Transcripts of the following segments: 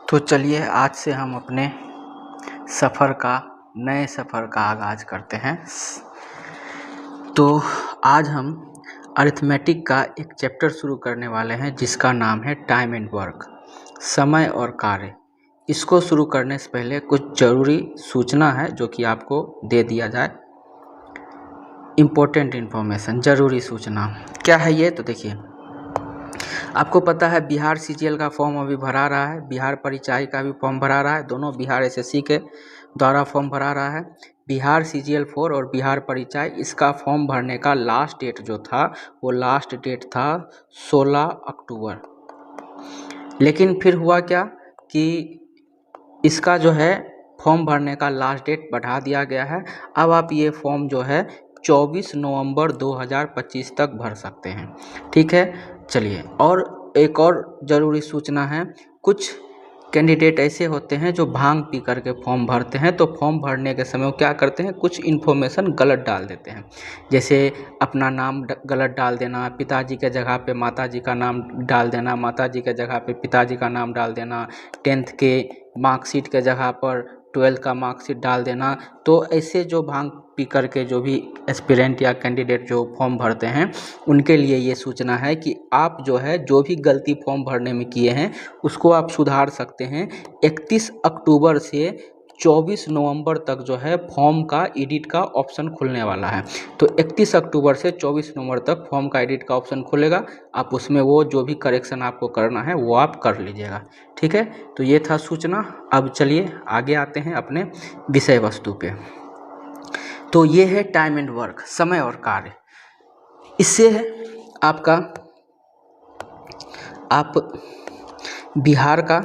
तो चलिए आज से हम अपने नए सफ़र का आगाज़ करते हैं। तो आज हम अरिथमेटिक का एक चैप्टर शुरू करने वाले हैं जिसका नाम है टाइम एंड वर्क, समय और कार्य। इसको शुरू करने से पहले कुछ ज़रूरी सूचना है जो कि आपको दे दिया जाए। इम्पोर्टेंट इन्फॉर्मेशन, ज़रूरी सूचना क्या है ये, तो देखिए आपको पता है बिहार सीजीएल का फॉर्म अभी भरा रहा है, बिहार परिचाही का भी फॉर्म भरा रहा है, दोनों बिहार एसएससी के द्वारा फॉर्म भरा रहा है। बिहार सीजीएल 4 और बिहार परिचाही, इसका फॉर्म भरने का लास्ट डेट जो था वो लास्ट डेट था 16 अक्टूबर। लेकिन फिर हुआ क्या कि इसका जो है फॉर्म भरने का लास्ट डेट बढ़ा दिया गया है। अब आप ये फॉर्म जो है 24 नवंबर 2025 तक भर सकते हैं। ठीक है, चलिए। और एक और ज़रूरी सूचना है, कुछ कैंडिडेट ऐसे होते हैं जो भांग पी करके फॉर्म भरते हैं, तो फॉर्म भरने के समय वो क्या करते हैं, कुछ इन्फॉर्मेशन गलत डाल देते हैं। जैसे अपना नाम गलत डाल देना, पिताजी के जगह पे माताजी का नाम डाल देना, माताजी के जगह पे पिताजी का नाम डाल देना, 10th के मार्कशीट के जगह पर 12th का मार्कशीट डाल देना। तो ऐसे जो भांग पी करके जो भी एस्पिरेंट या कैंडिडेट जो फॉर्म भरते हैं उनके लिए ये सूचना है कि आप जो है जो भी गलती फॉर्म भरने में किए हैं उसको आप सुधार सकते हैं। 31 अक्टूबर से 24 नवंबर तक जो है फॉर्म का एडिट का ऑप्शन खुलने वाला है। तो 31 अक्टूबर से 24 नवंबर तक फॉर्म का एडिट का ऑप्शन खुलेगा। आप उसमें वो जो भी करेक्शन आपको करना है वो आप कर लीजिएगा। ठीक है, तो ये था सूचना। अब चलिए आगे आते हैं अपने विषय वस्तु पे। तो ये है टाइम एंड वर्क, समय और कार्य। इससे है आप बिहार का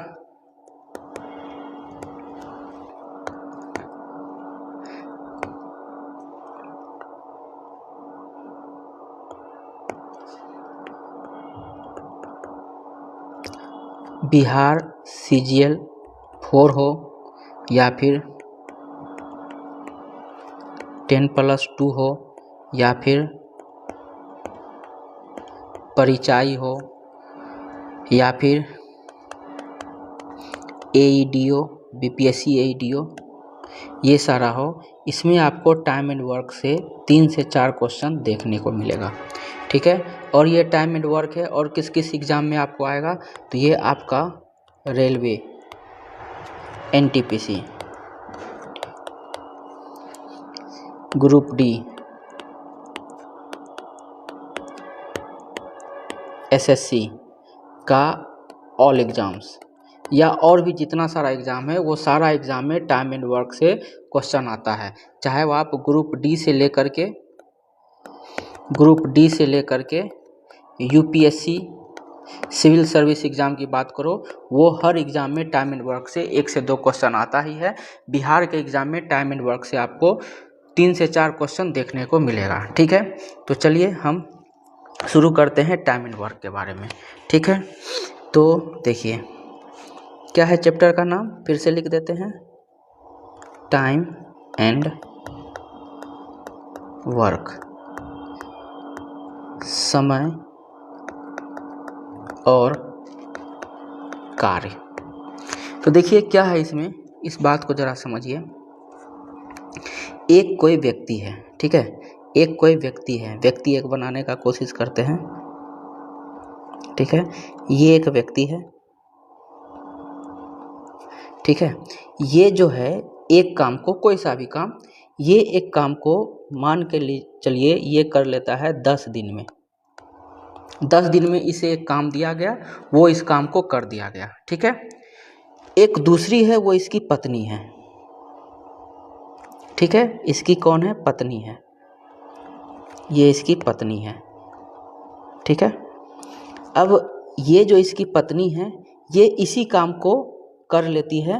बिहार सीजीएल 4 हो या फिर 10+2 हो या फिर परिचाही हो या फिर एईडीओ, बीपीएससी एईडीओ, ये सारा हो, इसमें आपको टाइम एंड वर्क से 3 से 4 क्वेश्चन देखने को मिलेगा। ठीक है, और ये टाइम एंड वर्क है और किस किस एग्ज़ाम में आपको आएगा, तो ये आपका railway, NTPC, group D, SSC का ऑल एग्ज़ाम्स या और भी जितना सारा एग्ज़ाम है वो सारा एग्ज़ाम में टाइम एंड वर्क से क्वेश्चन आता है। चाहे वो आप ग्रुप डी से लेकर के यूपीएससी सिविल सर्विस एग्ज़ाम की बात करो, वो हर एग्ज़ाम में टाइम एंड वर्क से 1 से 2 क्वेश्चन आता ही है। बिहार के एग्ज़ाम में टाइम एंड वर्क से आपको 3 से 4 क्वेश्चन देखने को मिलेगा। ठीक है, तो चलिए हम शुरू करते हैं टाइम एंड वर्क के बारे में। ठीक है, तो देखिए क्या है चैप्टर का नाम, फिर से लिख देते हैं, टाइम एंड वर्क, समय और कार्य। तो देखिए क्या है इसमें, इस बात को ज़रा समझिए। एक कोई व्यक्ति है, ठीक है, एक कोई व्यक्ति है, व्यक्ति एक बनाने का कोशिश करते हैं। ठीक है, ये एक व्यक्ति है। ठीक है, ये जो है एक काम को, कोई सा भी काम, ये एक काम को मान के चलिए ये कर लेता है 10 दिन में। 10 दिन में इसे एक काम दिया गया, वो इस काम को कर दिया गया। ठीक है, एक दूसरी है, वो इसकी पत्नी है। ठीक है, इसकी कौन है, पत्नी है, ये इसकी पत्नी है। ठीक है, अब ये जो इसकी पत्नी है ये इसी काम को कर लेती है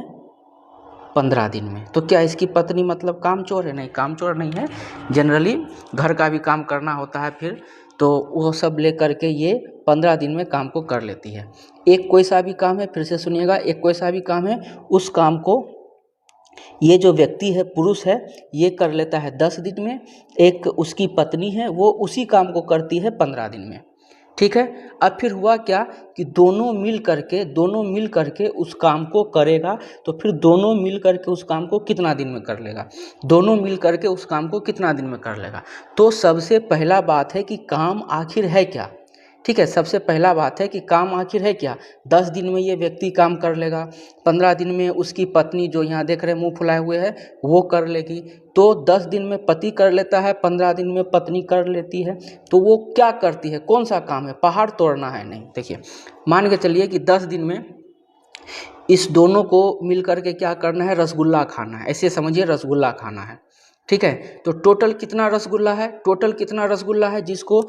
15 दिन में। तो क्या इसकी पत्नी मतलब कामचोर है? नहीं, कामचोर नहीं है। जनरली घर का भी काम करना होता है, फिर तो वो सब ले करके ये 15 दिन में काम को कर लेती है। एक कोई सा भी काम है, फिर से सुनिएगा, एक कोई सा भी काम है, उस काम को ये जो व्यक्ति है, पुरुष है, ये कर लेता है 10 दिन में। एक उसकी पत्नी है, वो उसी काम को करती है 15 दिन में। ठीक है। अब फिर हुआ क्या कि दोनों मिल करके उस काम को करेगा, तो फिर दोनों मिल करके उस काम को कितना दिन में कर लेगा, दोनों मिल करके उस काम को कितना दिन में कर लेगा। तो सबसे पहला बात है कि काम आखिर है क्या, ठीक है। सबसे पहला बात है कि काम आखिर है क्या। 10 दिन में ये व्यक्ति काम कर लेगा, 15 दिन में उसकी पत्नी जो यहाँ देख रहे हैं मुंह फुलाए हुए है वो कर लेगी। तो 10 दिन में पति कर लेता है, 15 दिन में पत्नी कर लेती है। तो वो क्या करती है, कौन सा काम है, पहाड़ तोड़ना है नहीं। देखिए मान के चलिए कि 10 दिन में इस दोनों को मिल करके क्या करना है, रसगुल्ला खाना है, ऐसे समझिए रसगुल्ला खाना है, ठीक है। तो टोटल कितना रसगुल्ला है, टोटल कितना रसगुल्ला है जिसको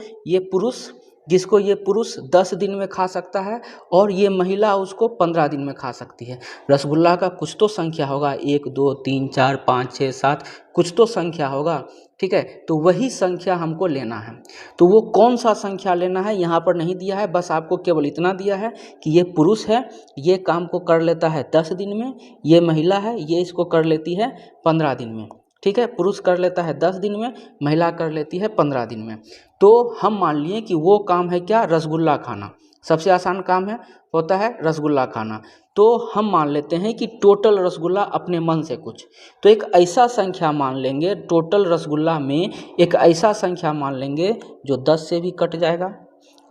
ये पुरुष 10 दिन में खा सकता है और ये महिला उसको 15 दिन में खा सकती है। रसगुल्ला का कुछ तो संख्या होगा, 1 2 3 4 5 6 7, कुछ तो संख्या होगा, ठीक है। तो वही संख्या हमको लेना है। तो वो कौन सा संख्या लेना है यहाँ पर नहीं दिया है, बस आपको केवल इतना दिया है कि ये पुरुष है, ये काम को कर लेता है 10 दिन में, ये महिला है, ये इसको कर लेती है 15 दिन में, ठीक है। पुरुष कर लेता है 10 दिन में, महिला कर लेती है 15 दिन में। तो हम मान लिए कि वो काम है क्या, रसगुल्ला खाना। सबसे आसान काम होता है रसगुल्ला खाना। तो हम मान लेते हैं कि टोटल रसगुल्ला अपने मन से कुछ, तो एक ऐसा संख्या मान लेंगे टोटल रसगुल्ला में, एक ऐसा संख्या मान लेंगे जो 10 से भी कट जाएगा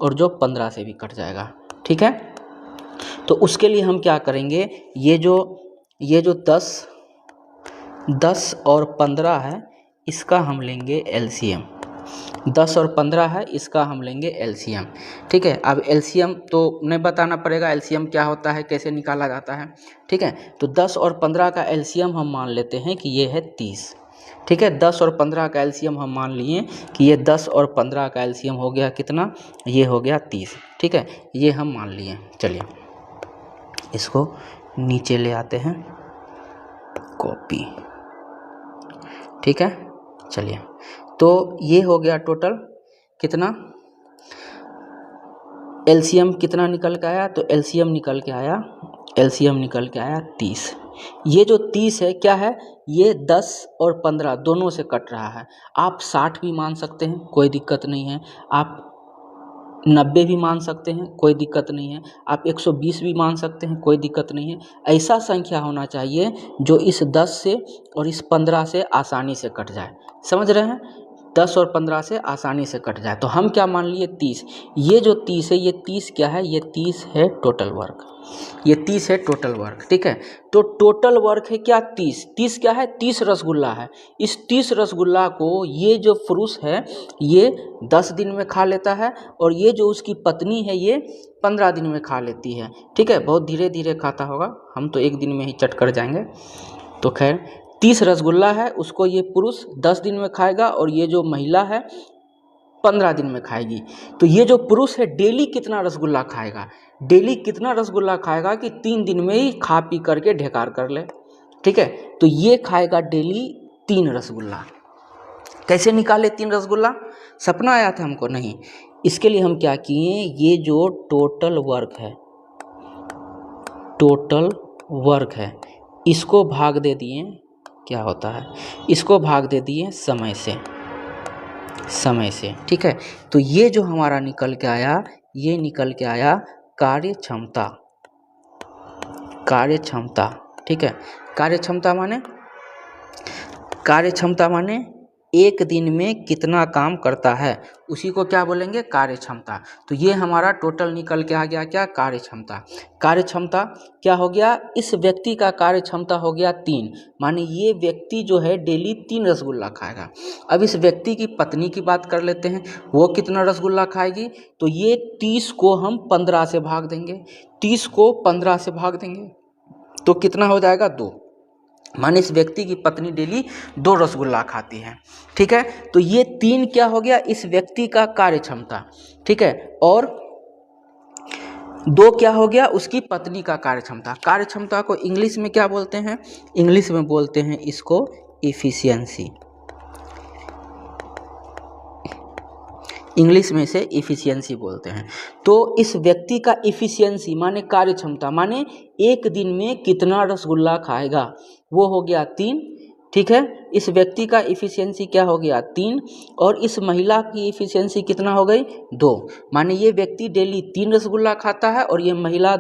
और जो 15 से भी कट जाएगा, ठीक है। तो उसके लिए हम क्या करेंगे, ये जो 10 और 15 है इसका हम लेंगे एलसीएम, 10 और 15 है इसका हम लेंगे एलसीएम, ठीक है। अब एलसीएम तो नहीं बताना पड़ेगा, एलसीएम क्या होता है, कैसे निकाला जाता है, ठीक है। तो 10 और 15 का एलसीएम हम मान लेते हैं कि ये है 30, ठीक है। 10 और 15 का एलसीएम हम मान लिए कि ये 10 और 15 का एलसीएम हो गया कितना, ये हो गया 30, ठीक है। ये हम मान लिए। चलिए इसको नीचे ले आते हैं, कॉपी, ठीक है। चलिए तो ये हो गया टोटल कितना, एलसीएम कितना निकल के आया, तो एलसीएम निकल के आया 30। ये जो 30 है क्या है, ये 10 और 15 दोनों से कट रहा है। आप 60 भी मान सकते हैं, कोई दिक्कत नहीं है, आप 90 भी मान सकते हैं, कोई दिक्कत नहीं है, आप 120 भी मान सकते हैं, कोई दिक्कत नहीं है। ऐसा संख्या होना चाहिए जो इस 10 से और इस 15 से आसानी से कट जाए, समझ रहे हैं, 10 और 15 से आसानी से कट जाए। तो हम क्या मान लिए 30। ये जो 30 है, ये 30 क्या है, ये 30 है टोटल वर्क, ये 30 है टोटल वर्क, ठीक है। तो टोटल वर्क है क्या 30 क्या है, 30 रसगुल्ला है। इस 30 रसगुल्ला को ये जो पुरुष है ये 10 दिन में खा लेता है और ये जो उसकी पत्नी है ये 15 दिन में खा लेती है, ठीक है। बहुत धीरे धीरे खाता होगा, हम तो एक दिन में ही चट कर जाएंगे। तो खैर 30 रसगुल्ला है, उसको ये पुरुष 10 दिन में खाएगा और ये जो महिला है 15 दिन में खाएगी। तो ये जो पुरुष है डेली कितना रसगुल्ला खाएगा, डेली कितना रसगुल्ला खाएगा कि 3 दिन में ही खा पी करके ढेकार कर ले, ठीक है। तो ये खाएगा डेली 3 रसगुल्ला। कैसे निकाले 3 रसगुल्ला, सपना आया था हमको, नहीं। इसके लिए हम क्या किए, ये जो टोटल वर्क है इसको भाग दे दिए, क्या होता है, इसको भाग दे दिए समय से, ठीक है। तो ये जो हमारा निकल के आया, ये निकल के आया कार्य क्षमता, ठीक है। कार्य क्षमता माने एक दिन में कितना काम करता है, उसी को क्या बोलेंगे, कार्य क्षमता। तो ये हमारा टोटल निकल के आ गया क्या, कार्य क्षमता क्या हो गया, इस व्यक्ति का कार्य क्षमता हो गया 3, माने ये व्यक्ति जो है डेली 3 रसगुल्ला खाएगा। अब इस व्यक्ति की पत्नी की बात कर लेते हैं, वो कितना रसगुल्ला खाएगी, तो ये 30 को हम 15 से भाग देंगे, 30 को 15 से भाग देंगे तो कितना हो जाएगा 2, माने इस व्यक्ति की पत्नी डेली 2 रसगुल्ला खाती है, ठीक है। तो ये 3 क्या हो गया, इस व्यक्ति का कार्य क्षमता, ठीक है, और 2 क्या हो गया, उसकी पत्नी का कार्य क्षमता को इंग्लिश में क्या बोलते हैं, इंग्लिश में बोलते हैं इसको इफिशियंसी, इंग्लिश में से इफिशियंसी बोलते हैं। तो इस व्यक्ति का इफिशियंसी माने कार्य क्षमता, माने एक दिन में कितना रसगुल्ला खाएगा, वो हो गया 3, ठीक है। इस व्यक्ति का इफिशियंसी क्या हो गया 3 और इस महिला की इफिशियंसी कितना हो गई 2। माने ये व्यक्ति डेली 3 रसगुल्ला खाता है और ये महिला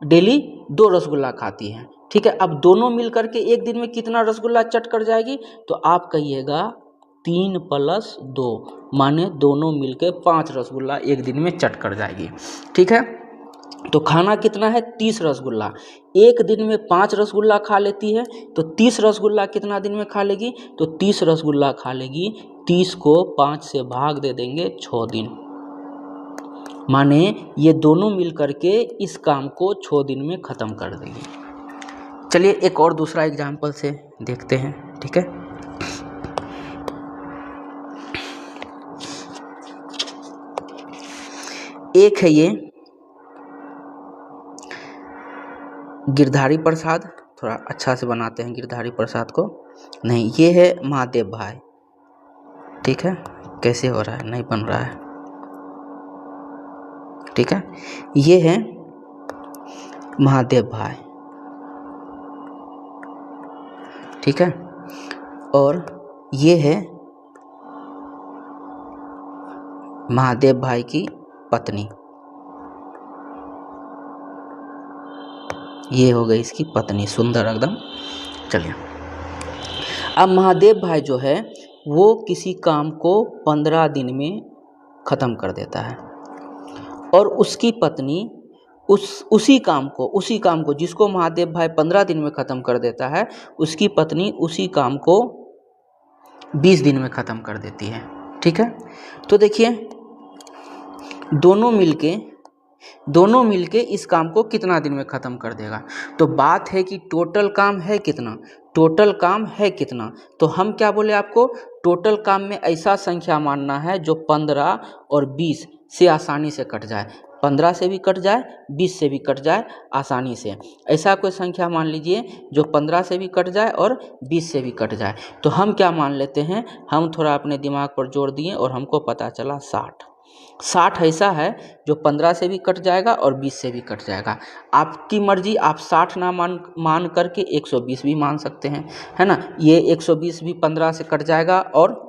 डेली 2 रसगुल्ला खाती है। ठीक है, अब दोनों मिल करके एक दिन में कितना रसगुल्ला चट कर जाएगी, तो आप कहिएगा 3 + 2 माने दोनों मिलके 5 रसगुल्ला एक दिन में चट कर जाएगी। ठीक है, तो खाना कितना है 30 रसगुल्ला, एक दिन में 5 रसगुल्ला खा लेती है, तो 30 रसगुल्ला कितना दिन में खा लेगी, तो 30 रसगुल्ला खा लेगी। 30 को 5 से भाग दे देंगे 6 दिन, माने ये दोनों मिल करके इस काम को 6 दिन में ख़त्म कर देगी। चलिए एक और दूसरा एग्जाम्पल से देखते हैं। ठीक है, एक है ये गिरधारी प्रसाद, थोड़ा अच्छा से बनाते हैं गिरधारी प्रसाद को, नहीं ये है महादेव भाई। ठीक है, कैसे हो रहा है, नहीं बन रहा है। ठीक है, ये है महादेव भाई। ठीक है, और ये है महादेव भाई की पत्नी, ये हो गई इसकी पत्नी, सुंदर एकदम। चलिए, अब महादेव भाई जो है वो किसी काम को 15 दिन में ख़त्म कर देता है और उसकी पत्नी उसी काम को जिसको महादेव भाई 15 दिन में ख़त्म कर देता है, उसकी पत्नी उसी काम को 20 दिन में ख़त्म कर देती है। ठीक है, तो देखिए दोनों मिलके इस काम को कितना दिन में ख़त्म कर देगा। तो बात है कि टोटल काम है कितना, तो हम क्या बोले आपको, टोटल काम में ऐसा संख्या मानना है जो 15 और 20 से आसानी से कट जाए, 15 से भी कट जाए, 20 से भी कट जाए आसानी से। ऐसा कोई संख्या मान लीजिए जो 15 से भी कट जाए और 20 से भी कट जाए। तो हम क्या मान लेते हैं, हम थोड़ा अपने दिमाग पर जोर दिए और हमको पता चला 60 ऐसा है जो 15 से भी कट जाएगा और 20 से भी कट जाएगा। आपकी मर्जी, आप 60 ना मान करके 120 भी मान सकते हैं, है ना। ये 120 भी 15 से कट जाएगा और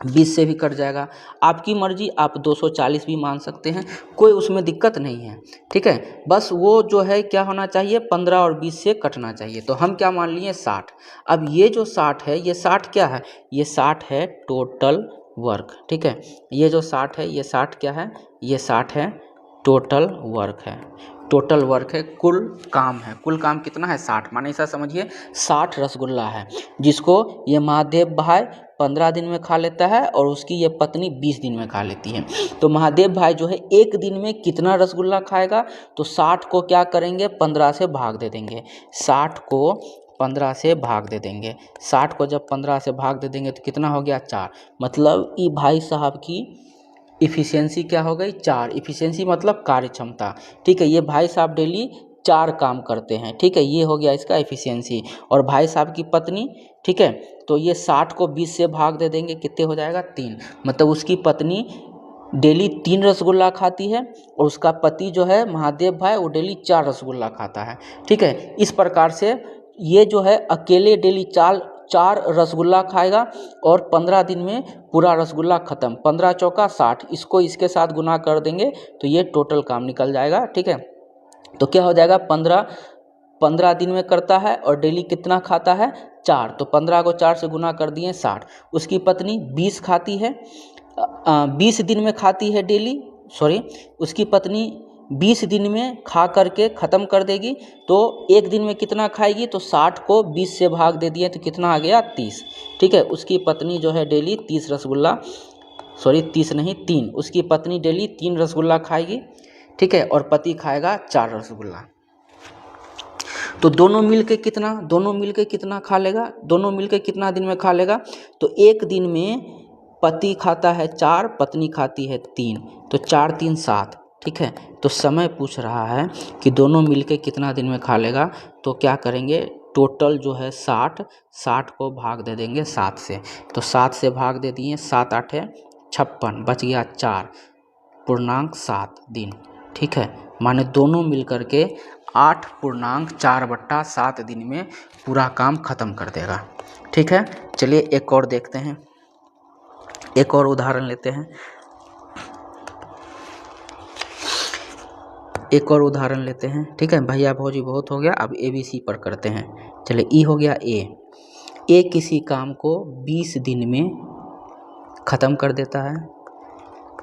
20 से भी कट जाएगा। आपकी मर्जी, आप 240 भी मान सकते हैं, कोई उसमें दिक्कत नहीं है। ठीक है, बस वो जो है क्या होना चाहिए, 15 और 20 से कटना चाहिए। तो हम क्या मान लिए 60। अब ये जो 60 है, ये 60 क्या है, ये 60 है टोटल वर्क। ठीक है, ये जो 60 है, ये 60 क्या है, ये 60 है टोटल वर्क है। टोटल वर्क है, कुल काम है। कुल काम कितना है 60, माने ऐसा समझिए 60 रसगुल्ला है जिसको ये महादेव भाई 15 दिन में खा लेता है और उसकी ये पत्नी 20 दिन में खा लेती है। तो महादेव भाई जो है एक दिन में कितना रसगुल्ला खाएगा, तो 60 को क्या करेंगे 15 से भाग दे देंगे, 60 को 15 से भाग दे देंगे। 60 को जब 15 से भाग दे देंगे तो कितना हो गया 4। मतलब ये भाई साहब की इफ़िशियंसी क्या हो गई 4। इफ़िशियंसी मतलब कार्य क्षमता। ठीक है, ये भाई साहब डेली 4 काम करते हैं। ठीक है, ये हो गया इसका इफ़िशियंसी। और भाई साहब की पत्नी, ठीक है, तो ये 60 को 20 से भाग दे देंगे, कितने हो जाएगा 3। मतलब उसकी पत्नी डेली 3 रसगुल्ला खाती है और उसका पति जो है महादेव भाई वो डेली 4 रसगुल्ला खाता है। ठीक है, इस प्रकार से ये जो है अकेले डेली 4 रसगुल्ला खाएगा और 15 दिन में पूरा रसगुल्ला ख़त्म। 15 चौका 60, इसको इसके साथ गुना कर देंगे तो ये टोटल काम निकल जाएगा। ठीक है, तो क्या हो जाएगा 15 दिन में करता है और डेली कितना खाता है 4, तो 15 को 4 से गुना कर दिए 60। उसकी पत्नी 20 खाती है, 20 दिन में खाती है डेली, उसकी पत्नी 20 दिन में खा करके ख़त्म कर देगी। तो एक दिन में कितना खाएगी, तो 60 को 20 से भाग दे दिए तो कितना आ गया 30। ठीक है, उसकी पत्नी जो है डेली 30 नहीं 3, उसकी पत्नी डेली 3 रसगुल्ला खाएगी। ठीक है, और पति खाएगा 4 रसगुल्ला। तो दोनों मिलके कितना खा लेगा, दोनों मिलके कितना दिन में खा लेगा, तो एक दिन में पति खाता है 4, पत्नी खाती है 3, तो 4 3 7। ठीक है, तो समय पूछ रहा है कि दोनों मिलके कितना दिन में खा लेगा, तो क्या करेंगे टोटल जो है 60 को भाग दे देंगे 7 से, तो 7 से भाग दे दिए, 7 8 है 56, बच गया 4.7 दिन। ठीक है, माने दोनों मिलकर के 8.4/7 दिन में पूरा काम ख़त्म कर देगा। ठीक है, चलिए एक और देखते हैं, एक और उदाहरण लेते हैं, एक और उदाहरण लेते हैं। ठीक है भैया भौजी बहुत हो गया, अब ABC पर करते हैं। चलिए ई हो गया ए किसी काम को 20 दिन में ख़त्म कर देता है,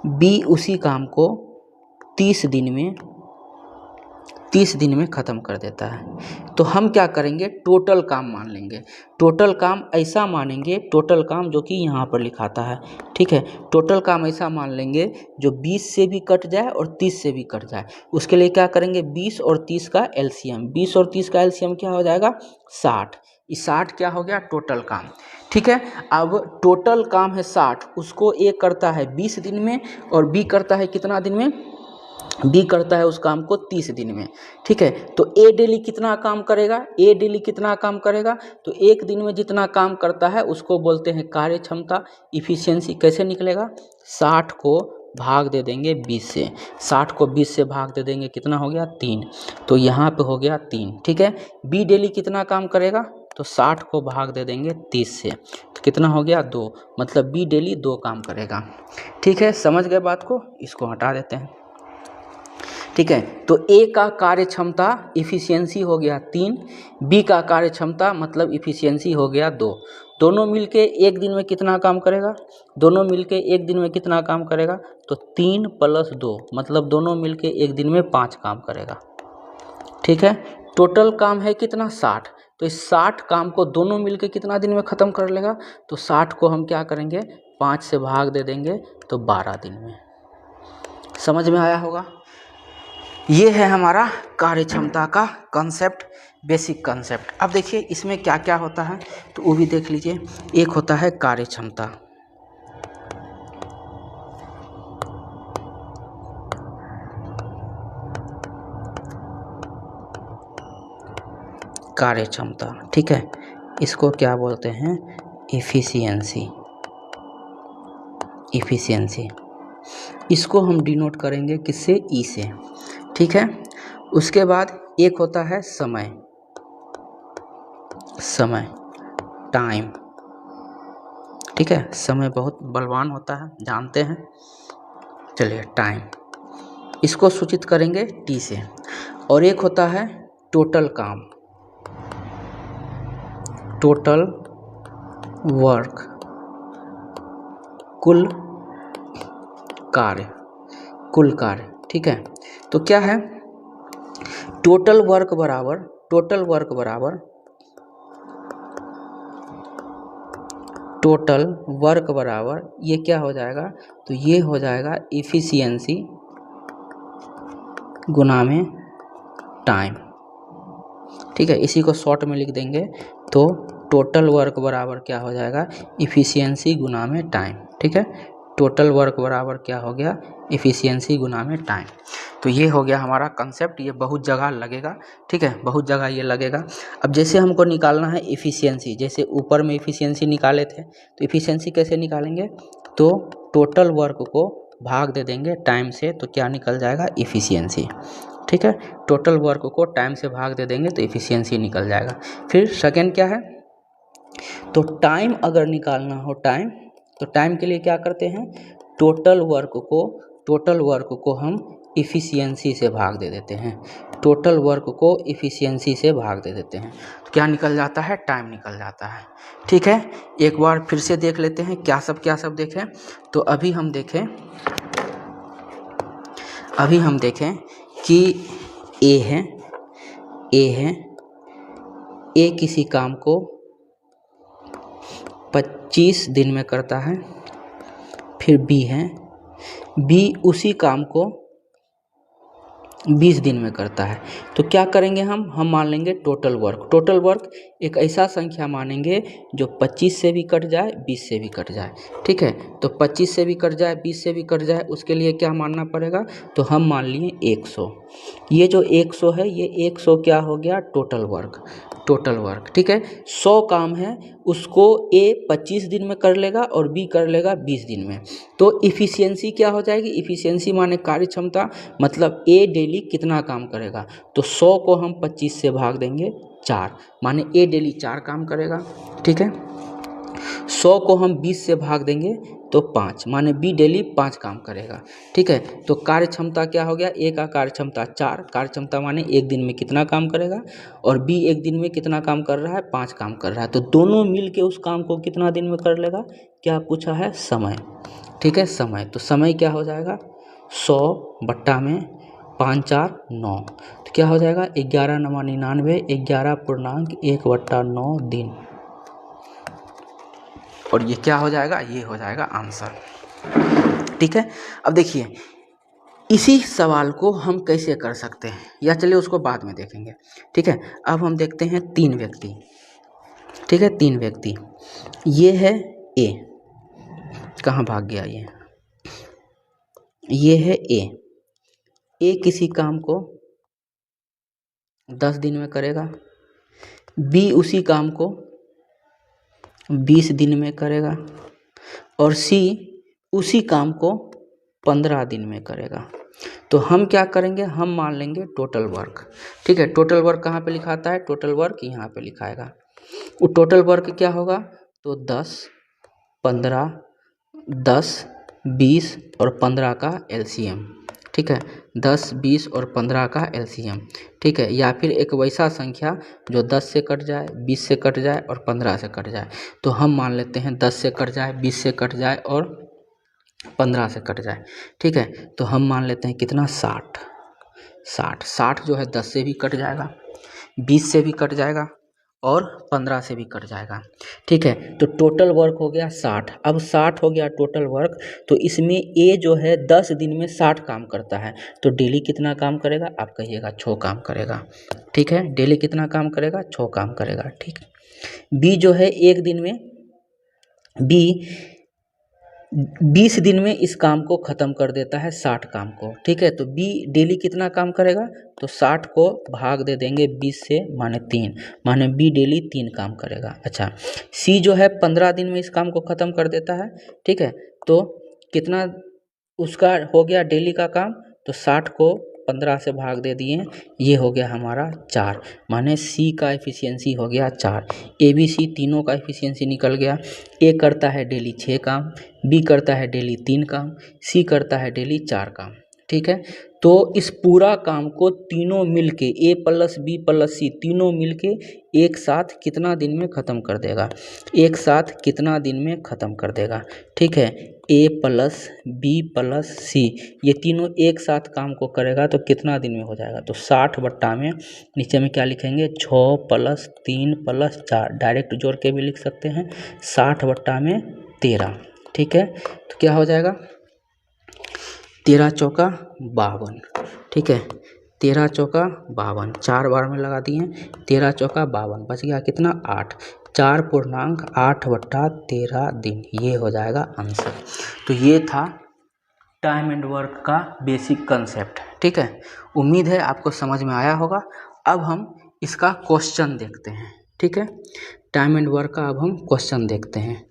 बी उसी काम को 30 दिन में ख़त्म कर देता है। तो हम क्या करेंगे, टोटल काम मान लेंगे। टोटल काम ऐसा मानेंगे, टोटल काम जो कि यहाँ पर लिखाता है, ठीक है, टोटल काम ऐसा मान लेंगे जो 20 से भी कट जाए और 30 से भी कट जाए। उसके लिए क्या करेंगे, 20 और 30 का एलसीएम, 20 और 30 का एलसीएम क्या हो जाएगा, 60। इस 60 क्या हो गया, टोटल काम। ठीक है, अब टोटल काम है 60, उसको ए करता है 20 दिन में और बी करता है कितना दिन में, बी करता है उस काम को 30 दिन में। ठीक है, तो ए डेली कितना काम करेगा, ए डेली कितना काम करेगा, तो एक दिन में जितना काम करता है उसको बोलते हैं कार्य क्षमता, इफिशियंसी। कैसे निकलेगा, 60 को भाग दे देंगे 20 से, 60 को 20 से भाग दे देंगे, कितना हो गया 3, तो यहाँ पे हो गया 3। ठीक है, बी डेली कितना काम करेगा, तो 60 को भाग दे देंगे 30 से, तो कितना हो गया 2, मतलब बी डेली 2 काम करेगा। ठीक है, समझ गए बात को, इसको हटा देते हैं। ठीक है, तो ए का कार्य क्षमता इफिशियंसी हो गया 3, बी का कार्य क्षमता मतलब इफिशियंसी हो गया 2। दोनों मिलके एक दिन में कितना काम करेगा, दोनों मिलके एक दिन में कितना काम करेगा, तो 3 + 2 मतलब दोनों मिलके एक दिन में 5 काम करेगा। ठीक है, टोटल काम है कितना 60, तो इस 60 काम को दोनों मिलके कितना दिन में ख़त्म कर लेगा, तो 60 को हम क्या करेंगे 5 से भाग दे देंगे, तो 12 दिन में। समझ में आया होगा, ये है हमारा कार्य क्षमता का कॉन्सेप्ट, बेसिक कॉन्सेप्ट। अब देखिए इसमें क्या क्या होता है, तो वो भी देख लीजिए। एक होता है कार्य क्षमता, कार्य क्षमता, ठीक है, इसको क्या बोलते हैं, इफिशियंसी, इफिशियंसी। इसको हम डिनोट करेंगे किससे, ई से। ठीक है, उसके बाद एक होता है समय, समय टाइम। ठीक है, समय बहुत बलवान होता है, जानते हैं। चलिए टाइम, इसको सूचित करेंगे टी से। और एक होता है टोटल काम, टोटल वर्क, कुल कार्य, कुल कार्य। ठीक है, तो क्या है, टोटल वर्क बराबर, टोटल वर्क बराबर, टोटल वर्क बराबर ये क्या हो जाएगा, तो ये हो जाएगा इफिशियंसी गुना में टाइम। ठीक है, इसी को शॉर्ट में लिख देंगे, तो टोटल वर्क बराबर क्या हो जाएगा, इफिशियंसी गुना में टाइम। ठीक है, टोटल वर्क बराबर क्या हो गया, इफिशियंसी गुना में टाइम। तो ये हो गया हमारा कंसेप्ट, ये बहुत जगह लगेगा। ठीक है, बहुत जगह ये लगेगा। अब जैसे हमको निकालना है इफिशियंसी, जैसे ऊपर में इफिशियंसी निकाले थे, तो इफिशियंसी कैसे निकालेंगे, तो टोटल वर्क को भाग दे देंगे टाइम से, तो क्या निकल जाएगा, इफिशियंसी। ठीक है, टोटल वर्क को टाइम से भाग दे देंगे तो इफिशियंसी निकल जाएगा। फिर सेकेंड क्या है, तो टाइम अगर निकालना हो टाइम, तो टाइम के लिए क्या करते हैं, टोटल वर्क को हम इफिशियंसी से भाग दे देते हैं, टोटल वर्क को इफिशियंसी से भाग दे देते हैं, तो क्या निकल जाता है, टाइम निकल जाता है। ठीक है, एक बार फिर से देख लेते हैं क्या सब देखें। तो अभी हम देखें कि ए है, ए किसी काम को 25 दिन में करता है। फिर बी है, बी उसी काम को 20 दिन में करता है। तो क्या करेंगे हम मान लेंगे टोटल वर्क। टोटल वर्क एक ऐसा संख्या मानेंगे जो 25 से भी कट जाए, 20 से भी कट जाए। ठीक है, तो 25 से भी कट जाए, 20 से भी कट जाए, उसके लिए क्या मानना पड़ेगा, तो हम मान लिए 100। ये जो 100 है, ये 100 क्या हो गया, टोटल वर्क। टोटल वर्क, ठीक है। 100 काम है, उसको ए 25 दिन में कर लेगा और बी कर लेगा 20 दिन में। तो इफ़िशियंसी क्या हो जाएगी? इफ़िशियंसी माने कार्य क्षमता, मतलब ए डेली कितना काम करेगा। तो 100 को हम 25 से भाग देंगे 4, माने ए डेली 4 काम करेगा, ठीक है। 100 को हम 20 से भाग देंगे तो 5, माने बी डेली 5 काम करेगा, ठीक है। तो कार्य क्षमता क्या हो गया? ए का कार्य क्षमता 4, कार्य क्षमता माने एक दिन में कितना काम करेगा, और बी एक दिन में कितना काम कर रहा है? 5 काम कर रहा है। तो दोनों मिल के उस काम को कितना दिन में कर लेगा? क्या पूछा है? समय, ठीक है, समय। तो समय क्या हो जाएगा? 100 बट्टा में 5 4 9, तो क्या हो जाएगा? 11 9 99, 11.1/9 दिन। और ये क्या हो जाएगा? ये हो जाएगा आंसर, ठीक है। अब देखिए इसी सवाल को हम कैसे कर सकते हैं, या चलिए उसको बाद में देखेंगे, ठीक है। अब हम देखते हैं 3 व्यक्ति, ठीक है, 3 व्यक्ति। ये है ए, कहाँ भाग गया ये है ए किसी काम को 10 दिन में करेगा, बी उसी काम को 20 दिन में करेगा, और सी उसी काम को 15 दिन में करेगा। तो हम क्या करेंगे? हम मान लेंगे टोटल वर्क, ठीक है। टोटल वर्क कहाँ पे लिखाता है? टोटल वर्क यहाँ पे लिखाएगा। वो टोटल वर्क क्या होगा? तो 10 15 10 20 और 15 का एलसीएम, ठीक है। 10 20 और 15 का एलसीएम, ठीक है। या फिर एक वैसा संख्या जो 10 से कट जाए, 20 से कट जाए और 15 से कट जाए। तो हम मान लेते हैं 10 से कट जाए, 20 से कट जाए और 15 से कट जाए, ठीक है। तो हम मान लेते हैं कितना? 60 जो है 10 से भी कट जाएगा, 20 से भी कट जाएगा और 15 से भी कट जाएगा, ठीक है। तो टोटल वर्क हो गया 60। अब 60 हो गया टोटल वर्क, तो इसमें ए जो है 10 दिन में 60 काम करता है, तो डेली कितना काम करेगा? आप कहिएगा 6 काम करेगा, ठीक है। डेली कितना काम करेगा? 6 काम करेगा, ठीक। बी जो है एक दिन में, बी 20 दिन में इस काम को ख़त्म कर देता है, 60 काम को, ठीक है। तो बी डेली कितना काम करेगा? तो 60 को भाग दे देंगे 20 से, माने 3, माने बी डेली 3 काम करेगा। अच्छा, सी जो है 15 दिन में इस काम को ख़त्म कर देता है, ठीक है। तो कितना उसका हो गया डेली का काम? तो 60 को 15 से भाग दे दिए, ये हो गया हमारा 4, माने सी का एफिशिएंसी हो गया 4। ए बी सी तीनों का एफिशिएंसी निकल गया। ए करता है डेली 6 काम, बी करता है डेली 3 काम, सी करता है डेली 4 काम, ठीक है। तो इस पूरा काम को तीनों मिलके ए प्लस बी प्लस सी तीनों मिलके एक साथ कितना दिन में ख़त्म कर देगा? एक साथ कितना दिन में ख़त्म कर देगा, ठीक है। ए प्लस बी प्लस सी ये तीनों एक साथ काम को करेगा तो कितना दिन में हो जाएगा? तो 60 बट्टा में नीचे में क्या लिखेंगे? 6 + 3 + 4, डायरेक्ट जोड़ के भी लिख सकते हैं। 60 बट्टा में 13, ठीक है। तो क्या हो जाएगा? 13 चौका 52, ठीक है। 13 चौका 52, 4 बार में लगा दिए, 13 चौका 52, बच गया कितना? 8, 4.8/13 दिन, ये हो जाएगा आंसर। तो ये था टाइम एंड वर्क का बेसिक कंसेप्ट, ठीक है। उम्मीद है आपको समझ में आया होगा। अब हम इसका क्वेश्चन देखते हैं, ठीक है। टाइम एंड वर्क का अब हम क्वेश्चन देखते हैं।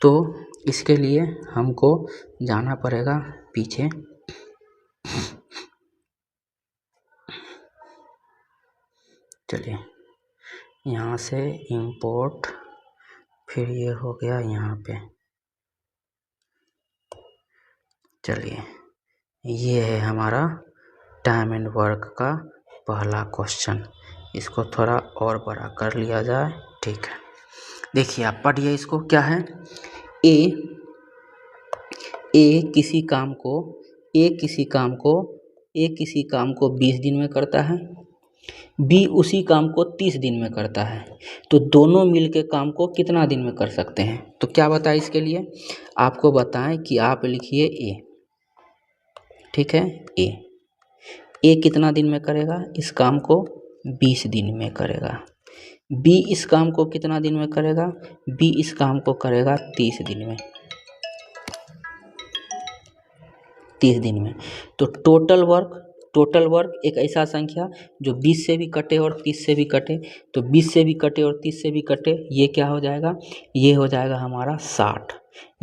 तो इसके लिए हमको जाना पड़ेगा पीछे, चलिए यहाँ से इंपोर्ट, फिर ये हो गया यहाँ पे, चलिए ये है हमारा टाइम एंड वर्क का पहला क्वेश्चन। इसको थोड़ा और बड़ा कर लिया जाए, ठीक है। देखिए आप पढ़िए इसको, क्या है? ए किसी काम को 20 दिन में करता है, बी उसी काम को 30 दिन में करता है। तो दोनों मिल के काम को कितना दिन में कर सकते हैं? तो क्या बताएं इसके लिए? आपको बताएं कि आप लिखिए ए, ठीक है। ए कितना दिन में करेगा? इस काम को 20 दिन में करेगा। बी इस काम को कितना दिन में करेगा? बी इस काम को करेगा 30 दिन में, 30 दिन में। तो टोटल टोटल वर्क एक ऐसा संख्या जो 20 से भी कटे और 30 से भी कटे, तो 20 से भी कटे और 30 से भी कटे, ये क्या हो जाएगा, ये हो जाएगा हमारा 60।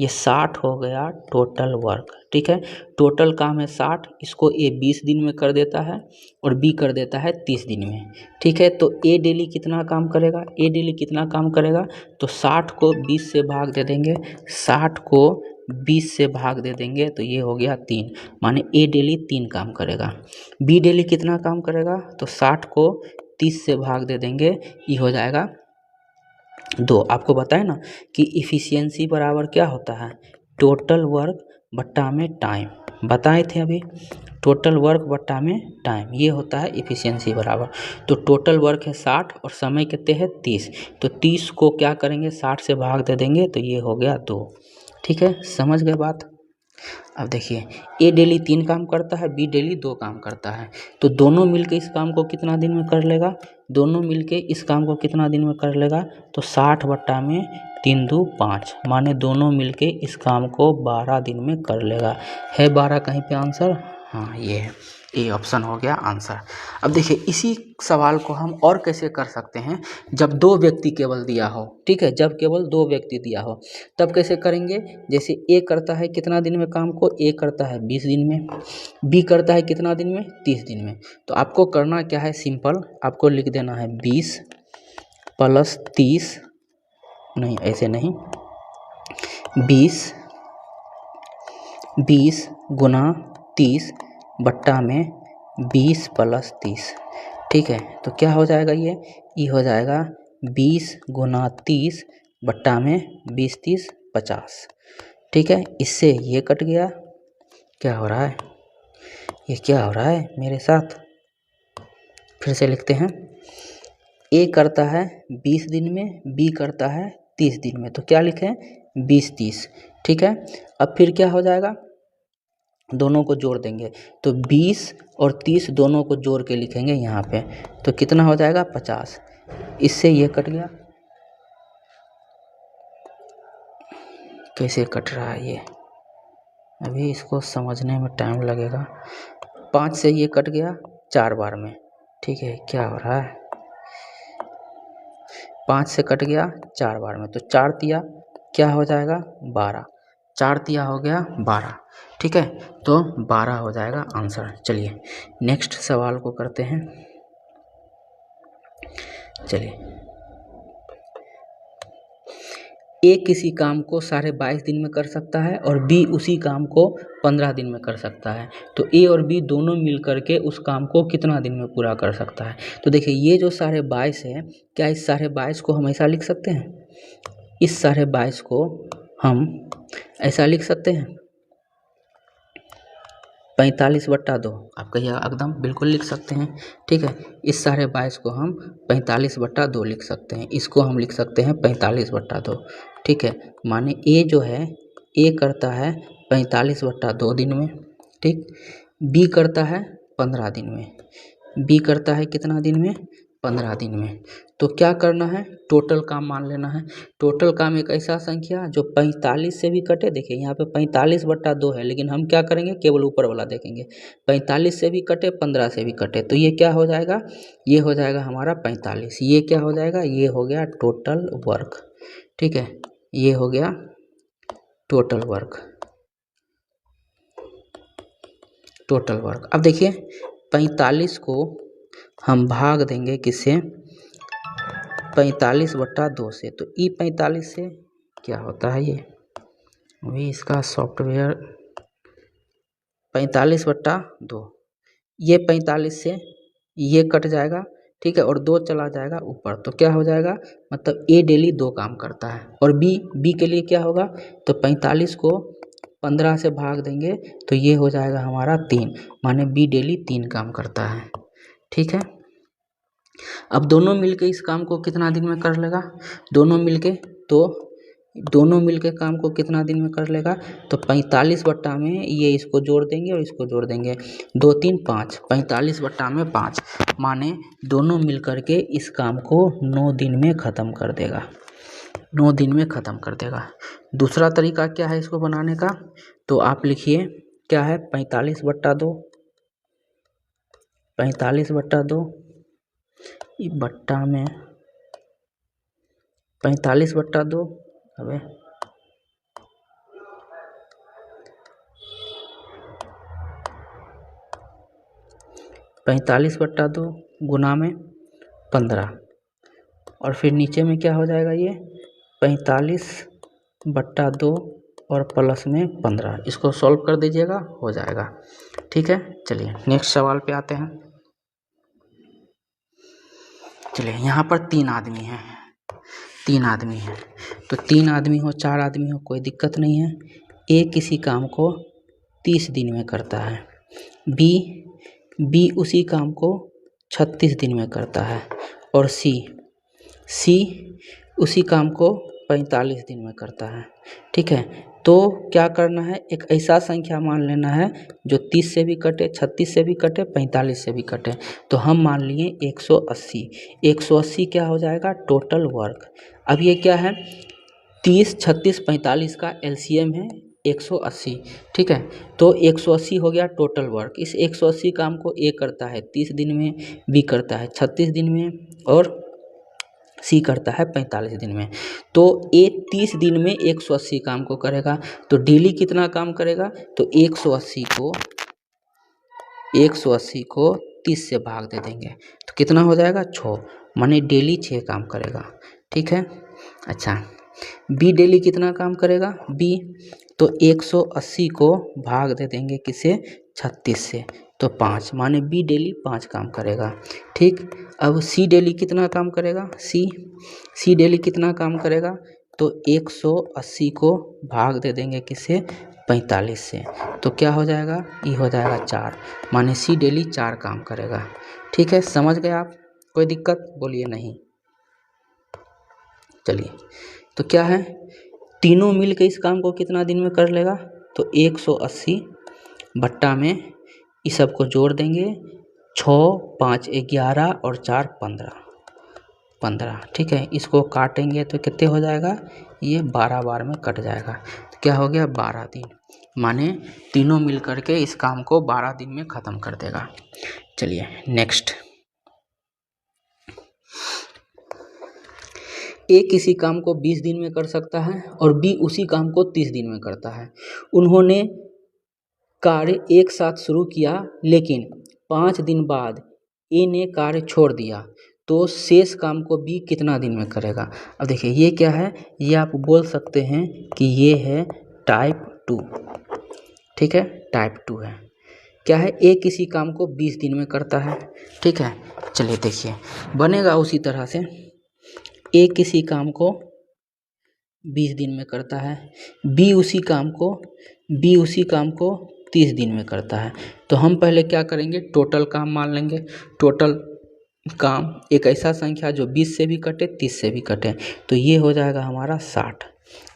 ये 60 हो गया टोटल वर्क। ठीक है, टोटल काम है 60, इसको ए 20 दिन में कर देता है और बी कर देता है 30 दिन में। ठीक है, तो ए डेली कितना काम करेगा, ए डेली कितना काम करेगा, तो 60 को 20 से भाग दे देंगे, 60 को 20 से भाग दे देंगे, तो ये हो गया 3, माने ए डेली 3 काम करेगा। बी डेली कितना काम करेगा, तो 60 को 30 से भाग दे देंगे, ये हो जाएगा 2। आपको बताए ना कि इफ़िशियंसी बराबर क्या होता है, टोटल वर्क बट्टा में टाइम, बताए थे अभी, टोटल वर्क बट्टा में टाइम, ये होता है इफ़िशियंसी बराबर। तो टोटल वर्क है 60 और समय कितने हैं 30, तो 30 को क्या करेंगे 60 से भाग दे देंगे, तो ये हो गया 2। ठीक है, समझ गए बात। अब देखिए, ए डेली 3 काम करता है, बी डेली 2 काम करता है, तो दोनों मिलके इस काम को कितना दिन में कर लेगा, दोनों मिलके इस काम को कितना दिन में कर लेगा, तो 60 बट्टा में 3 2 5, माने दोनों मिलके इस काम को 12 दिन में कर लेगा। है 12 कहीं पे आंसर, हाँ ये है, ए ऑप्शन हो गया आंसर। अब देखिए, इसी सवाल को हम और कैसे कर सकते हैं, जब 2 व्यक्ति केवल दिया हो। ठीक है, जब केवल 2 व्यक्ति दिया हो तब कैसे करेंगे, जैसे ए करता है कितना दिन में काम को, ए करता है 20 दिन में, बी करता है कितना दिन में, 30 दिन में। तो आपको करना क्या है, सिंपल, आपको लिख देना है 20 प्लस 30, नहीं ऐसे नहीं, 20 गुना 30 बट्टा में 20 प्लस 30। ठीक है, तो क्या हो जाएगा, ये हो जाएगा 20 गुना 30 बट्टा में 20 30 50। ठीक है, इससे ये कट गया, क्या हो रहा है, ये क्या हो रहा है मेरे साथ, फिर से लिखते हैं, ए करता है 20 दिन में, बी करता है 30 दिन में, तो क्या लिखें 20 30। ठीक है, अब फिर क्या हो जाएगा, दोनों को जोड़ देंगे, तो 20 और 30 दोनों को जोड़ के लिखेंगे यहाँ पे, तो कितना हो जाएगा 50। इससे ये कट गया, कैसे कट रहा है ये, अभी इसको समझने में टाइम लगेगा। 5 से ये कट गया 4 बार में। ठीक है, क्या हो रहा है, 5 से कट गया 4 बार में, तो 4 तिया क्या हो जाएगा 12, 4 तिया हो गया 12। ठीक है, तो 12 हो जाएगा आंसर। चलिए नेक्स्ट सवाल को करते हैं। चलिए, ए किसी काम को 22.5 दिन में कर सकता है और बी उसी काम को 15 दिन में कर सकता है, तो ए और बी दोनों मिल करके उस काम को कितना दिन में पूरा कर सकता है। तो देखिए, ये जो 22.5 है, क्या इस 22.5 को हम ऐसा लिख सकते हैं, इस 22.5 को हम ऐसा लिख सकते हैं 45/2, आप कहिए एकदम बिल्कुल लिख सकते हैं। ठीक है, इस 22.5 को हम 45/2 लिख सकते हैं, इसको हम लिख सकते हैं 45/2। ठीक है, माने ए जो है, ए करता है 45/2 दिन में, ठीक, बी करता है 15 दिन में, बी करता है कितना दिन में, 15 दिन में। तो क्या करना है, टोटल काम मान लेना है। टोटल काम एक ऐसा संख्या जो 45 से भी कटे, देखिए यहाँ पे 45/2 है, लेकिन हम क्या करेंगे, केवल ऊपर वाला देखेंगे, 45 से भी कटे 15 से भी कटे, तो ये क्या हो जाएगा, ये हो जाएगा हमारा 45। ये क्या हो जाएगा, ये हो गया टोटल वर्क। ठीक है, ये हो गया टोटल वर्क, टोटल वर्क। अब देखिए, 45 को हम भाग देंगे किससे, 45/2 से, तो ई 45 से क्या होता है, ये वही इसका सॉफ्टवेयर 45/2, ये 45 से ये कट जाएगा। ठीक है, और 2 चला जाएगा ऊपर, तो क्या हो जाएगा, मतलब ए डेली 2 काम करता है, और बी के लिए क्या होगा, तो 45 को 15 से भाग देंगे, तो ये हो जाएगा हमारा 3, माने बी डेली 3 काम करता है। ठीक है, अब दोनों मिलके इस काम को कितना दिन में कर लेगा, दोनों मिलके, तो दोनों मिलके काम को कितना दिन में कर लेगा, तो 45 में ये इसको जोड़ देंगे और इसको जोड़ देंगे, 2 3 5, 45/5, माने दोनों मिल करके इस काम को 9 दिन में ख़त्म कर देगा, 9 दिन में ख़त्म कर देगा। दूसरा तरीका क्या है इसको बनाने का, तो आप लिखिए क्या है, 45/2, 45/2 ये बट्टा में 45/2 अबे 45/2 गुना में 15 और फिर नीचे में क्या हो जाएगा, ये 45/2 और प्लस में 15। इसको सॉल्व कर दीजिएगा, हो जाएगा। ठीक है, चलिए नेक्स्ट सवाल पे आते हैं। चलिए यहाँ पर 3 आदमी हैं, 3 आदमी हैं, तो 3 आदमी हो 4 आदमी हो कोई दिक्कत नहीं है। ए किसी काम को 30 दिन में करता है, बी उसी काम को 36 दिन में करता है और सी उसी काम को 45 दिन में करता है। ठीक है, तो क्या करना है, एक ऐसा संख्या मान लेना है जो 30 से भी कटे, 36 से भी कटे, 45 से भी कटे। तो हम मान लिए 180। 180 क्या हो जाएगा, टोटल वर्क। अब ये क्या है, 30, 36, 45 का एलसीएम है 180। ठीक है, तो 180 हो गया टोटल वर्क। इस 180 काम को ए करता है 30 दिन में, बी करता है 36 दिन में और सी करता है 45 दिन में। तो ए 30 दिन में 180 काम को करेगा, तो डेली कितना काम करेगा, तो 180 को 30 से भाग दे देंगे तो कितना हो जाएगा, 6, माने डेली 6 काम करेगा। ठीक है, अच्छा बी डेली कितना काम करेगा, बी तो 180 को भाग दे देंगे किसे, 36 से, तो 5, माने बी डेली 5 काम करेगा। ठीक, अब सी डेली कितना काम करेगा, सी डेली कितना काम करेगा, तो 180 को भाग दे देंगे किसे, 45 से, तो क्या हो जाएगा, ये हो जाएगा 4, माने सी डेली 4 काम करेगा। ठीक है, समझ गए आप, कोई दिक्कत बोलिए नहीं। चलिए, तो क्या है, तीनों मिल के इस काम को कितना दिन में कर लेगा, तो 180 बट्टा में इस सब को जोड़ देंगे, 6, 5, 11 और 4, 15। ठीक है, इसको काटेंगे तो कितने हो जाएगा, ये 12 बार में कट जाएगा, तो क्या हो गया 12 दिन, माने तीनों मिल करके इस काम को 12 दिन में ख़त्म कर देगा। चलिए नेक्स्ट, ए किसी काम को 20 दिन में कर सकता है और बी उसी काम को 30 दिन में करता है। उन्होंने कार्य एक साथ शुरू किया, लेकिन 5 दिन बाद ए ने कार्य छोड़ दिया, तो शेष काम को बी कितना दिन में करेगा। अब देखिए ये क्या है, ये आप बोल सकते हैं कि ये है टाइप 2। ठीक है, टाइप 2 है, क्या है, ए किसी काम को 20 दिन में करता है। ठीक है, चलिए देखिए बनेगा उसी तरह से, ए किसी काम को 20 दिन में करता है, बी उसी काम को 30 दिन में करता है। तो हम पहले क्या करेंगे, टोटल काम मान लेंगे। टोटल काम एक ऐसा संख्या जो 20 से भी कटे, 30 से भी कटे, तो ये हो जाएगा हमारा 60।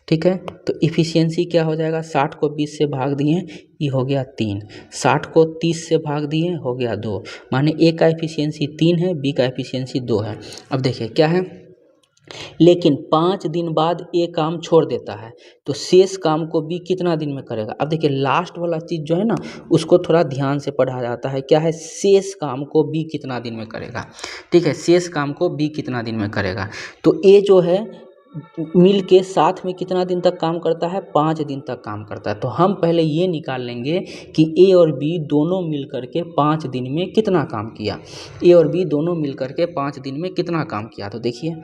ठीक है, तो इफ़िशियंसी क्या हो जाएगा, 60 को 20 से भाग दिए, ये हो गया 3, 60 को 30 से भाग दिए, हो गया 2, माने ए का इफ़िशियंसी 3 है, बी का इफ़िशियंसी 2 है। अब देखिए क्या है, लेकिन 5 दिन बाद ए काम छोड़ देता है, तो शेष काम को बी कितना दिन में करेगा। अब देखिए लास्ट वाला चीज़ जो है ना, उसको थोड़ा ध्यान से पढ़ा जाता है, क्या है, शेष काम को बी कितना दिन में करेगा। ठीक है, शेष काम को बी कितना दिन में करेगा, तो ए जो है मिल के साथ में कितना दिन तक काम करता है, 5 दिन तक काम करता है। तो हम पहले ये निकाल लेंगे कि ए और बी दोनों मिल करके 5 दिन में कितना काम किया, ए और बी दोनों मिल करके 5 दिन में कितना काम किया। तो देखिए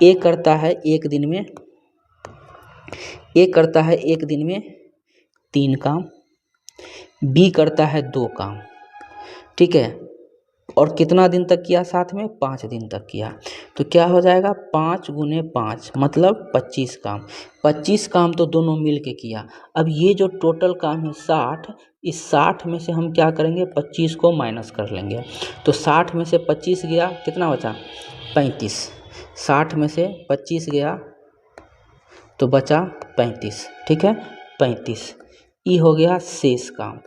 ए करता है एक दिन में 3 काम, बी करता है 2 काम। ठीक है, और कितना दिन तक किया, साथ में 5 दिन तक किया, तो क्या हो जाएगा, 5 गुने 5 मतलब 25 काम। 25 काम तो दोनों मिल के किया। अब ये जो टोटल काम है 60, इस 60 में से हम क्या करेंगे, 25 को माइनस कर लेंगे, तो 60 में से 25 गया, कितना बचा, 35। 60 में से 25 गया तो बचा 35। ठीक है, 35 ये हो गया शेष काम।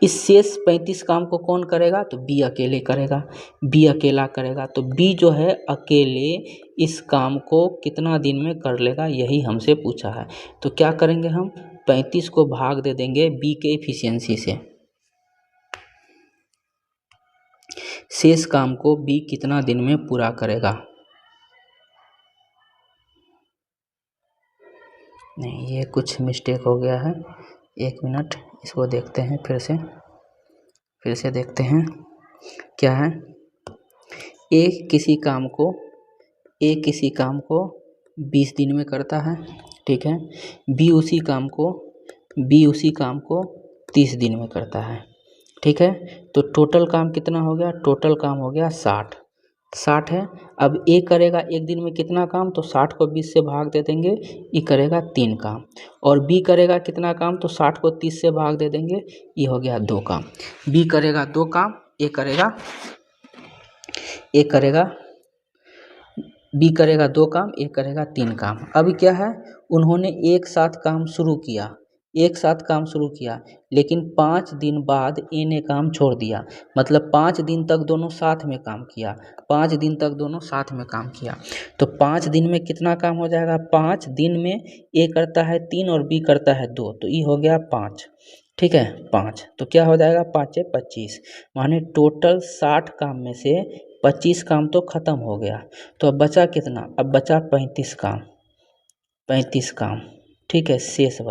इस शेष 35 काम को कौन करेगा, तो बी अकेले करेगा, बी अकेला करेगा। तो बी जो है अकेले इस काम को कितना दिन में कर लेगा, यही हमसे पूछा है। तो क्या करेंगे हम, 35 को भाग दे देंगे बी के इफिशियंसी से। शेष काम को बी कितना दिन में पूरा करेगा। नहीं, ये कुछ मिस्टेक हो गया है, 1 मिनट इसको देखते हैं, फिर से देखते हैं क्या है। ए किसी काम को 20 दिन में करता है, ठीक है। बी उसी काम को 30 दिन में करता है, ठीक है। तो टोटल काम कितना हो गया, टोटल काम हो गया 60 है। अब ए करेगा एक दिन में कितना काम, तो 60 को 20 से भाग दे देंगे, ये करेगा 3 काम। और बी करेगा कितना काम, तो 60 को 30 से भाग दे देंगे, ये हो गया 2 काम। बी करेगा 2 काम, बी करेगा 2 काम, ए करेगा 3 काम। अब क्या है, उन्होंने एक साथ काम शुरू किया, लेकिन 5 दिन बाद ए ने काम छोड़ दिया, मतलब 5 दिन तक दोनों साथ में काम किया, तो 5 दिन में कितना काम हो जाएगा, 5 दिन में ए करता है 3 और बी करता है 2, तो ये हो गया 5, ठीक है 5। तो क्या हो जाएगा, 5 से 25, माने टोटल 60 काम में से 25 काम तो खत्म हो गया। तो अब बचा कितना, अब बचा 35 काम, ठीक है। शेष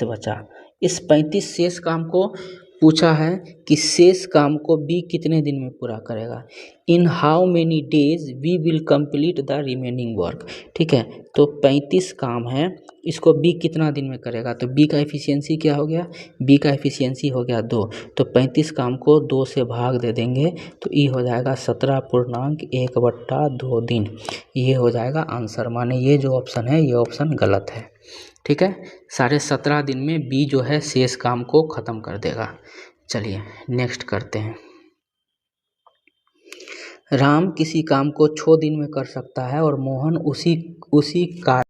बचा। इस 35 शेष काम को पूछा है कि शेष काम को बी कितने दिन में पूरा करेगा। In how many days we will complete the remaining work, ठीक है। तो 35 काम है, इसको बी कितना दिन में करेगा, तो बी का एफिशिएंसी क्या हो गया, बी का एफिशिएंसी हो गया 2, तो 35 काम को 2 से भाग दे देंगे, तो ये हो जाएगा 17.1/2 दिन, ये हो जाएगा आंसर। माने ये जो ऑप्शन है, ये ऑप्शन गलत है, ठीक है। 17.5 दिन में बी जो है शेष काम को ख़त्म कर देगा। चलिए नेक्स्ट करते हैं। राम किसी काम को 6 दिन में कर सकता है और मोहन उसी कार्य